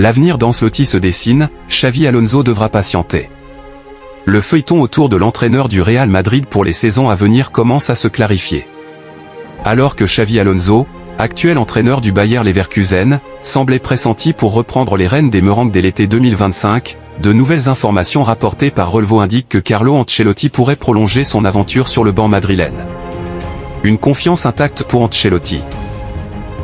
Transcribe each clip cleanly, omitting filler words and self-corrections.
L'avenir d'Ancelotti se dessine, Xavi Alonso devra patienter. Le feuilleton autour de l'entraîneur du Real Madrid pour les saisons à venir commence à se clarifier. Alors que Xavi Alonso, actuel entraîneur du Bayer Leverkusen, semblait pressenti pour reprendre les rênes des Merengues dès l'été 2025, de nouvelles informations rapportées par Relvo indiquent que Carlo Ancelotti pourrait prolonger son aventure sur le banc madrilène. Une confiance intacte pour Ancelotti.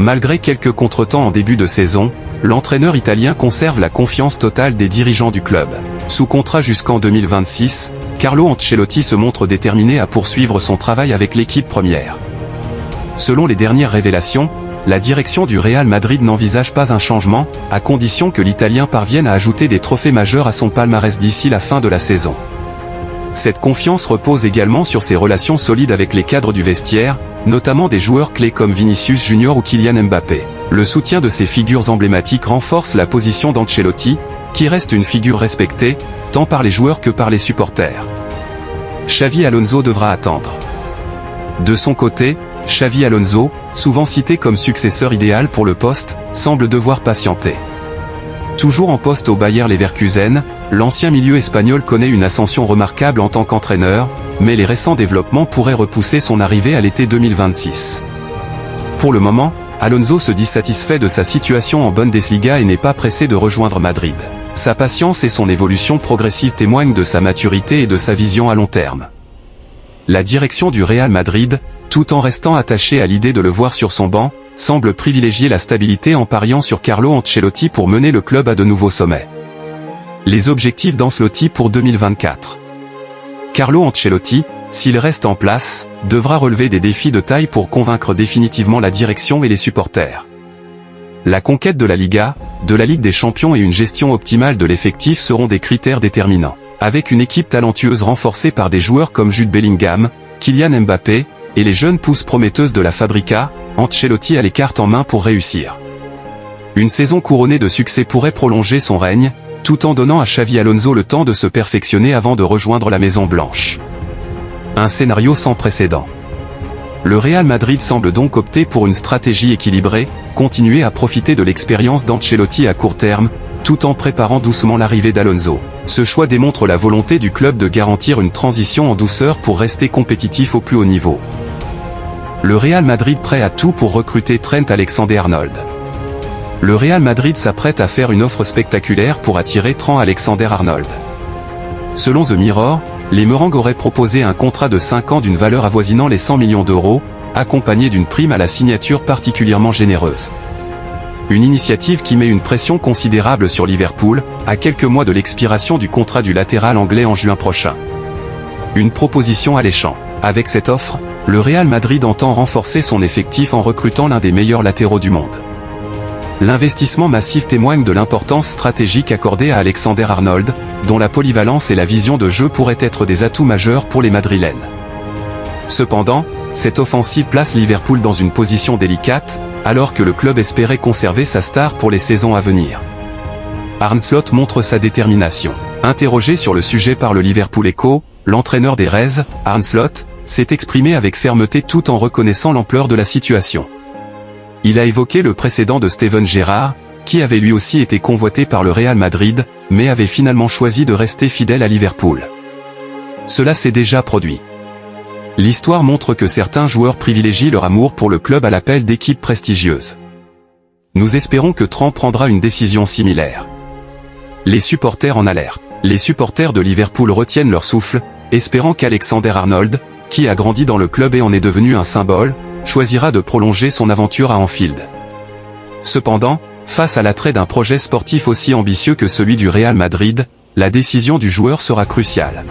Malgré quelques contretemps en début de saison, l'entraîneur italien conserve la confiance totale des dirigeants du club. Sous contrat jusqu'en 2026, Carlo Ancelotti se montre déterminé à poursuivre son travail avec l'équipe première. Selon les dernières révélations, la direction du Real Madrid n'envisage pas un changement, à condition que l'Italien parvienne à ajouter des trophées majeurs à son palmarès d'ici la fin de la saison. Cette confiance repose également sur ses relations solides avec les cadres du vestiaire, notamment des joueurs clés comme Vinicius Junior ou Kylian Mbappé. Le soutien de ces figures emblématiques renforce la position d'Ancelotti, qui reste une figure respectée, tant par les joueurs que par les supporters. Xavi Alonso devra attendre. De son côté, Xavi Alonso, souvent cité comme successeur idéal pour le poste, semble devoir patienter. Toujours en poste au Bayer Leverkusen, l'ancien milieu espagnol connaît une ascension remarquable en tant qu'entraîneur, mais les récents développements pourraient repousser son arrivée à l'été 2026. Pour le moment, Alonso se dit satisfait de sa situation en Bundesliga et n'est pas pressé de rejoindre Madrid. Sa patience et son évolution progressive témoignent de sa maturité et de sa vision à long terme. La direction du Real Madrid, tout en restant attachée à l'idée de le voir sur son banc, semble privilégier la stabilité en pariant sur Carlo Ancelotti pour mener le club à de nouveaux sommets. Les objectifs d'Ancelotti pour 2024. Carlo Ancelotti, s'il reste en place, devra relever des défis de taille pour convaincre définitivement la direction et les supporters. La conquête de la Liga, de la Ligue des Champions et une gestion optimale de l'effectif seront des critères déterminants. Avec une équipe talentueuse renforcée par des joueurs comme Jude Bellingham, Kylian Mbappé, et les jeunes pousses prometteuses de la Fabrica, Ancelotti a les cartes en main pour réussir. Une saison couronnée de succès pourrait prolonger son règne, tout en donnant à Xavi Alonso le temps de se perfectionner avant de rejoindre la Maison Blanche. Un scénario sans précédent. Le Real Madrid semble donc opter pour une stratégie équilibrée, continuer à profiter de l'expérience d'Ancelotti à court terme, tout en préparant doucement l'arrivée d'Alonso. Ce choix démontre la volonté du club de garantir une transition en douceur pour rester compétitif au plus haut niveau. Le Real Madrid prêt à tout pour recruter Trent Alexander-Arnold. Le Real Madrid s'apprête à faire une offre spectaculaire pour attirer Trent Alexander-Arnold. Selon The Mirror, les Merengues auraient proposé un contrat de 5 ans d'une valeur avoisinant les 100 millions d'euros, accompagné d'une prime à la signature particulièrement généreuse. Une initiative qui met une pression considérable sur Liverpool, à quelques mois de l'expiration du contrat du latéral anglais en juin prochain. Une proposition alléchante. Avec cette offre, le Real Madrid entend renforcer son effectif en recrutant l'un des meilleurs latéraux du monde. L'investissement massif témoigne de l'importance stratégique accordée à Alexander-Arnold, dont la polyvalence et la vision de jeu pourraient être des atouts majeurs pour les Madrilènes. Cependant, cette offensive place Liverpool dans une position délicate, alors que le club espérait conserver sa star pour les saisons à venir. Arne Slot montre sa détermination. Interrogé sur le sujet par le Liverpool Echo, l'entraîneur des Reds, Arne Slot, s'est exprimé avec fermeté tout en reconnaissant l'ampleur de la situation. Il a évoqué le précédent de Steven Gerrard, qui avait lui aussi été convoité par le Real Madrid, mais avait finalement choisi de rester fidèle à Liverpool. Cela s'est déjà produit. L'histoire montre que certains joueurs privilégient leur amour pour le club à l'appel d'équipes prestigieuses. Nous espérons que Trent prendra une décision similaire. Les supporters en alerte. Les supporters de Liverpool retiennent leur souffle, espérant qu'Alexander-Arnold, qui a grandi dans le club et en est devenu un symbole, choisira de prolonger son aventure à Anfield. Cependant, face à l'attrait d'un projet sportif aussi ambitieux que celui du Real Madrid, la décision du joueur sera cruciale.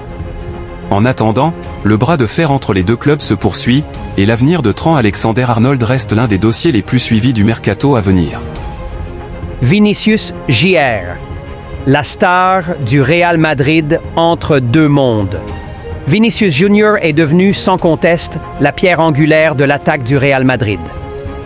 En attendant, le bras de fer entre les deux clubs se poursuit, et l'avenir de Trent Alexander-Arnold reste l'un des dossiers les plus suivis du mercato à venir. Vinicius Jr., la star du Real Madrid entre deux mondes. Vinicius Jr. est devenu, sans conteste, la pierre angulaire de l'attaque du Real Madrid.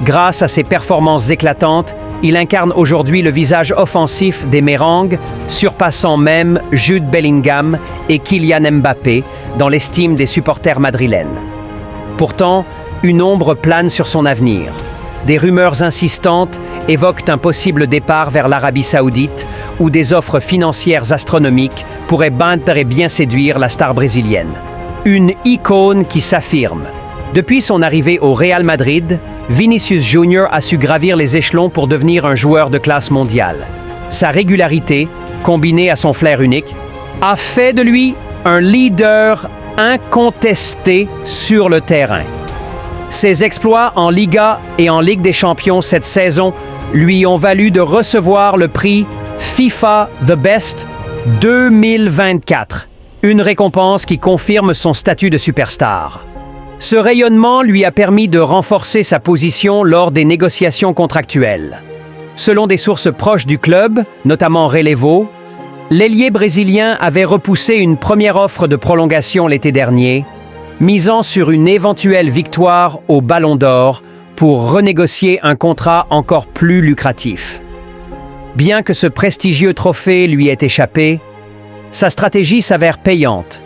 Grâce à ses performances éclatantes, il incarne aujourd'hui le visage offensif des Merengues, surpassant même Jude Bellingham et Kylian Mbappé dans l'estime des supporters madrilènes. Pourtant, une ombre plane sur son avenir. des rumeurs insistantes évoquent un possible départ vers l'Arabie Saoudite où des offres financières astronomiques pourraient battre et bien séduire la star brésilienne. Une icône qui s'affirme. Depuis son arrivée au Real Madrid, Vinicius Junior a su gravir les échelons pour devenir un joueur de classe mondiale. Sa régularité, combinée à son flair unique, a fait de lui un leader incontesté sur le terrain. Ses exploits en Liga et en Ligue des Champions cette saison lui ont valu de recevoir le prix FIFA The Best 2024, une récompense qui confirme son statut de superstar. Ce rayonnement lui a permis de renforcer sa position lors des négociations contractuelles. Selon des sources proches du club, notamment Relevo, l'ailier brésilien avait repoussé une première offre de prolongation l'été dernier, misant sur une éventuelle victoire au Ballon d'Or pour renégocier un contrat encore plus lucratif. Bien que ce prestigieux trophée lui ait échappé, sa stratégie s'avère payante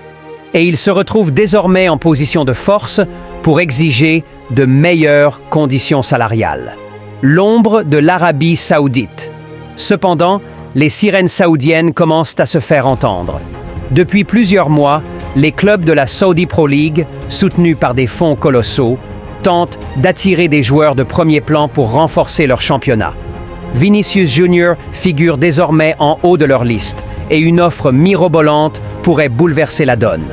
et il se retrouve désormais en position de force pour exiger de meilleures conditions salariales. L'ombre de l'Arabie Saoudite. Cependant, les sirènes saoudiennes commencent à se faire entendre. Depuis plusieurs mois, les clubs de la Saudi Pro League, soutenus par des fonds colossaux, tentent d'attirer des joueurs de premier plan pour renforcer leur championnat. Vinicius Junior figure désormais en haut de leur liste et une offre mirobolante pourrait bouleverser la donne.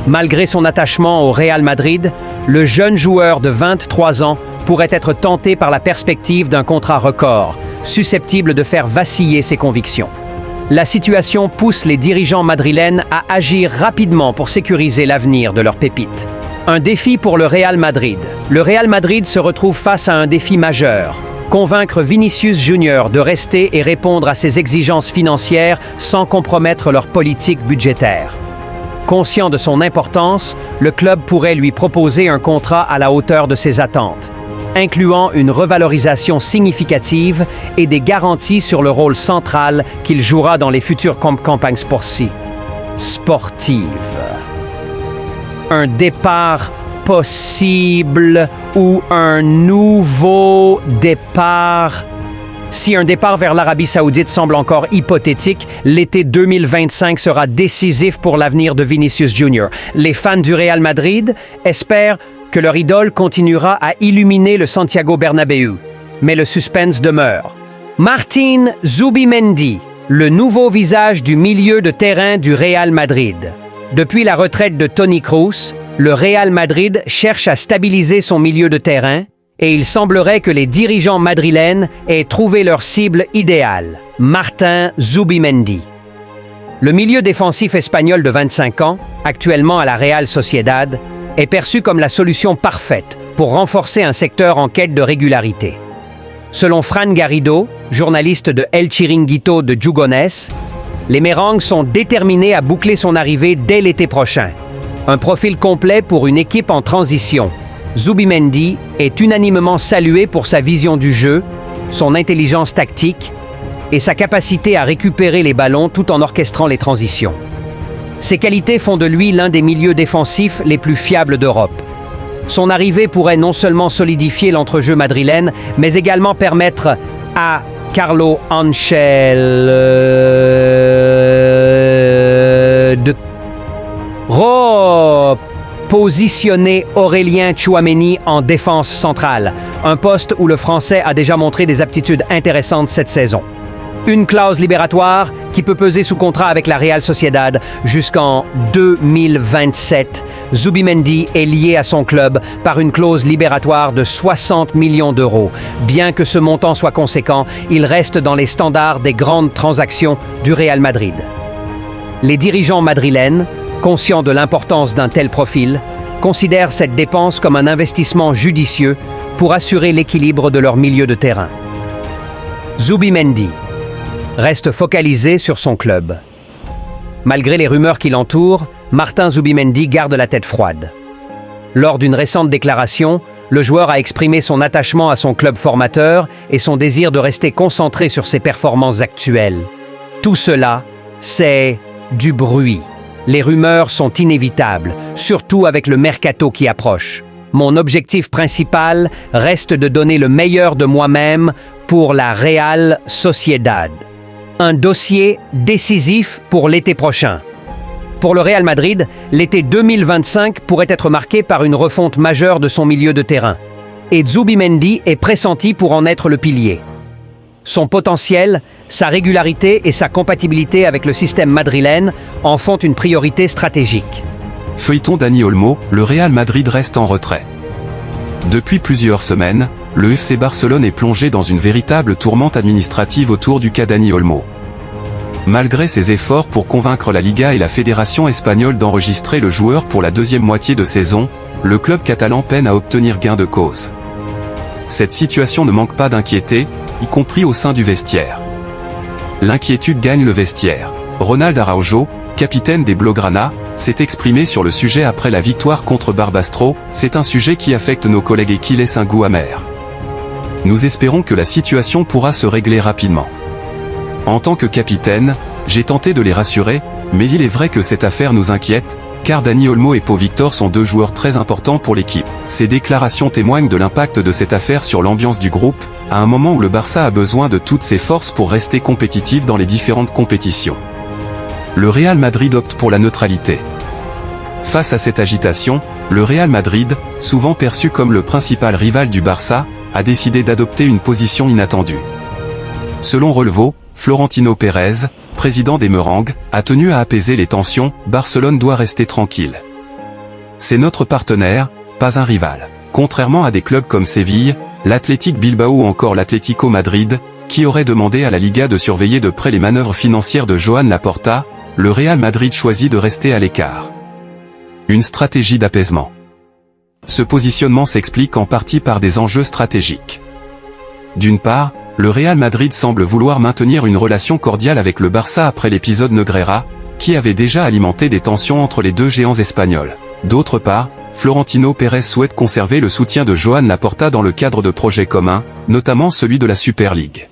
Malgré son attachement au Real Madrid, le jeune joueur de 23 ans pourrait être tenté par la perspective d'un contrat record, susceptible de faire vaciller ses convictions. La situation pousse les dirigeants madrilènes à agir rapidement pour sécuriser l'avenir de leur pépite. Un défi pour le Real Madrid. Le Real Madrid se retrouve face à un défi majeur. Convaincre Vinicius Junior de rester et répondre à ses exigences financières sans compromettre leur politique budgétaire. Conscient de son importance, le club pourrait lui proposer un contrat à la hauteur de ses attentes, incluant une revalorisation significative et des garanties sur le rôle central qu'il jouera dans les futures campagnes sportives. Un départ possible ou un nouveau départ. Si un départ vers l'Arabie Saoudite semble encore hypothétique, l'été 2025 sera décisif pour l'avenir de Vinicius Junior. Les fans du Real Madrid espèrent que leur idole continuera à illuminer le Santiago Bernabéu. Mais le suspense demeure. Martin Zubimendi, le nouveau visage du milieu de terrain du Real Madrid. Depuis la retraite de Toni Kroos, le Real Madrid cherche à stabiliser son milieu de terrain et il semblerait que les dirigeants madrilènes aient trouvé leur cible idéale, Martin Zubimendi. Le milieu défensif espagnol de 25 ans, actuellement à la Real Sociedad, est perçu comme la solution parfaite pour renforcer un secteur en quête de régularité. Selon Fran Garrido, journaliste de El Chiringuito de Jugones, les Merengues sont déterminés à boucler son arrivée dès l'été prochain. Un profil complet pour une équipe en transition. Zubimendi est unanimement salué pour sa vision du jeu, son intelligence tactique et sa capacité à récupérer les ballons tout en orchestrant les transitions. Ces qualités font de lui l'un des milieux défensifs les plus fiables d'Europe. Son arrivée pourrait non seulement solidifier l'entrejeu madrilène, mais également permettre à Carlo Ancelotti de positionner Aurélien Tchouaméni en défense centrale, un poste où le Français a déjà montré des aptitudes intéressantes cette saison. Une clause libératoire qui peut peser sous contrat avec la Real Sociedad jusqu'en 2027. Zubimendi est lié à son club par une clause libératoire de 60 millions d'euros. Bien que ce montant soit conséquent, il reste dans les standards des grandes transactions du Real Madrid. Les dirigeants madrilènes, conscients de l'importance d'un tel profil, considèrent cette dépense comme un investissement judicieux pour assurer l'équilibre de leur milieu de terrain. Zubimendi reste focalisé sur son club. Malgré les rumeurs qui l'entourent, Martin Zubimendi garde la tête froide. Lors d'une récente déclaration, le joueur a exprimé son attachement à son club formateur et son désir de rester concentré sur ses performances actuelles. Tout cela, c'est du bruit. Les rumeurs sont inévitables, surtout avec le mercato qui approche. mon objectif principal reste de donner le meilleur de moi-même pour la Real Sociedad. Un dossier décisif pour l'été prochain. Pour le Real Madrid, l'été 2025 pourrait être marqué par une refonte majeure de son milieu de terrain. Et Zubimendi est pressenti pour en être le pilier. Son potentiel, sa régularité et sa compatibilité avec le système madrilène en font une priorité stratégique. Feuilleton Dani Olmo, le Real Madrid reste en retrait. Depuis plusieurs semaines, le FC Barcelone est plongé dans une véritable tourmente administrative autour du cas Dani Olmo. Malgré ses efforts pour convaincre la Liga et la Fédération espagnole d'enregistrer le joueur pour la deuxième moitié de saison, le club catalan peine à obtenir gain de cause. Cette situation ne manque pas d'inquiéter, y compris au sein du vestiaire. L'inquiétude gagne le vestiaire. Ronald Araujo, capitaine des Blaugrana, s'est exprimé sur le sujet après la victoire contre Barbastro. C'est un sujet qui affecte nos collègues et qui laisse un goût amer. Nous espérons que la situation pourra se régler rapidement. En tant que capitaine, j'ai tenté de les rassurer, mais il est vrai que cette affaire nous inquiète, car Dani Olmo et Pau Victor sont deux joueurs très importants pour l'équipe. Ces déclarations témoignent de l'impact de cette affaire sur l'ambiance du groupe, à un moment où le Barça a besoin de toutes ses forces pour rester compétitif dans les différentes compétitions. Le Real Madrid opte pour la neutralité. Face à cette agitation, le Real Madrid, souvent perçu comme le principal rival du Barça, a décidé d'adopter une position inattendue. Selon Relevo, Florentino Pérez, président des Merengues, a tenu à apaiser les tensions. Barcelone doit rester tranquille. C'est notre partenaire, pas un rival. Contrairement à des clubs comme Séville, l'Athletic Bilbao ou encore l'Atlético Madrid, qui auraient demandé à la Liga de surveiller de près les manœuvres financières de Joan Laporta, le Real Madrid choisit de rester à l'écart. Une stratégie d'apaisement. Ce positionnement s'explique en partie par des enjeux stratégiques. D'une part, le Real Madrid semble vouloir maintenir une relation cordiale avec le Barça après l'épisode Negreira, qui avait déjà alimenté des tensions entre les deux géants espagnols. D'autre part, Florentino Pérez souhaite conserver le soutien de Joan Laporta dans le cadre de projets communs, notamment celui de la Super League.